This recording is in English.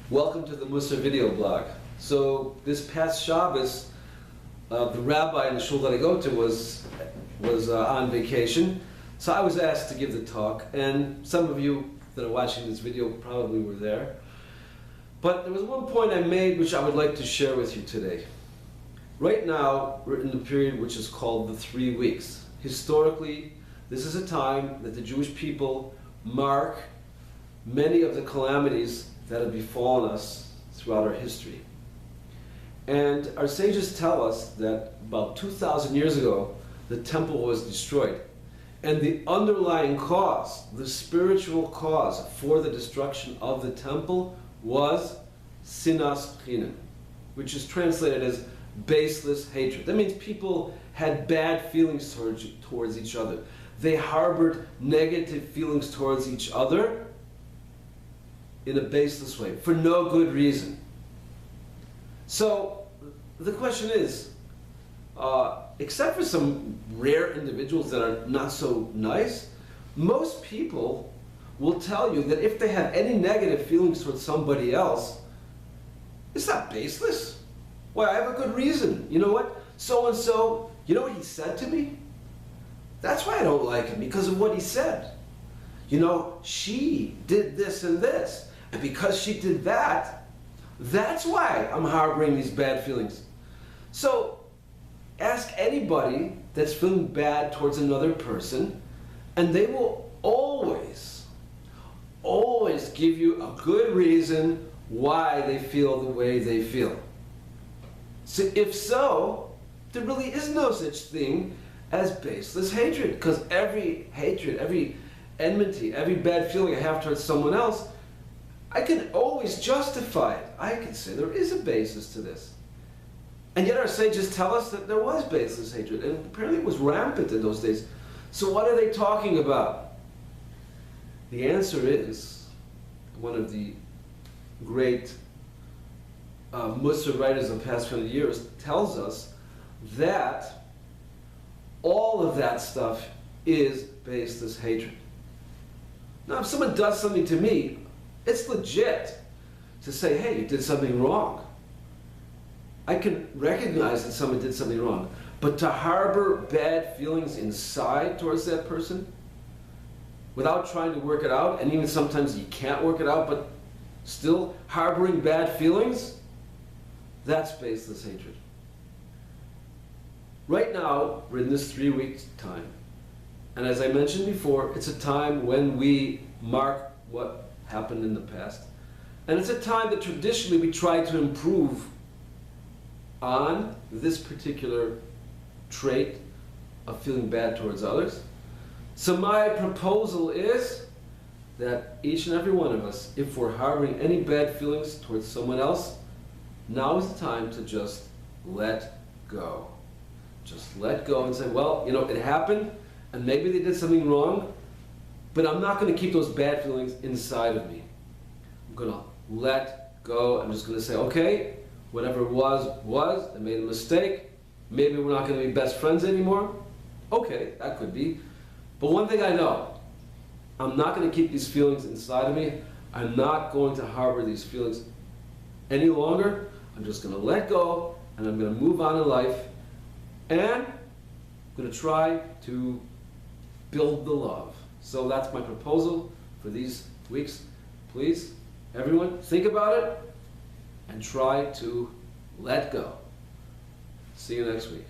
Welcome to the Mussar video blog. So this past Shabbos, the rabbi in the shul that I go to was on vacation. So I was asked to give the talk, and some of you that are watching this video probably were there. But there was one point I made which I would like to share with you today. Right now, we're in the period which is called the 3 weeks. Historically, this is a time that the Jewish people mark many of the calamities that have befallen us throughout our history. And our sages tell us that about 2,000 years ago, the temple was destroyed. And the underlying cause, the spiritual cause for the destruction of the temple was sinas chinam, which is translated as baseless hatred. That means people had bad feelings towards each other. They harbored negative feelings towards each other in a baseless way, for no good reason. So the question is, except for some rare individuals that are not so nice, most people will tell you that if they have any negative feelings towards somebody else, it's not baseless. Why, I have a good reason. You know what? So-and-so, you know what he said to me? That's why I don't like him, because of what he said. You know, she did this and this. And because she did that, that's why I'm harboring these bad feelings. So ask anybody that's feeling bad towards another person, and they will always give you a good reason why they feel the way they feel. So if so, there really is no such thing as baseless hatred, because every hatred, every enmity, every bad feeling I have towards someone else, I can always justify it. I can say there is a basis to this. And yet our sages tell us that there was baseless hatred, and apparently it was rampant in those days. So what are they talking about? The answer is, one of the great Mussar writers of the past 100 years tells us that all of that stuff is baseless hatred. Now if someone does something to me, it's legit to say, hey, you did something wrong. I can recognize that someone did something wrong. But to harbor bad feelings inside towards that person, without trying to work it out, and even sometimes you can't work it out, but still harboring bad feelings, that's baseless hatred. Right now, we're in this 3 weeks time. And as I mentioned before, it's a time when we mark what happened in the past. And it's a time that traditionally we try to improve on this particular trait of feeling bad towards others. So my proposal is that each and every one of us, if we're harboring any bad feelings towards someone else, now is the time to just let go. Just let go and say, well, you know, it happened, and maybe they did something wrong, but I'm not going to keep those bad feelings inside of me. I'm going to let go. I'm just going to say, okay, whatever was, I made a mistake. Maybe we're not going to be best friends anymore. Okay, that could be. But one thing I know, I'm not going to keep these feelings inside of me. I'm not going to harbor these feelings any longer. I'm just going to let go, and I'm going to move on in life, and I'm going to try to build the love. So that's my proposal for these weeks. Please, everyone, think about it and try to let go. See you next week.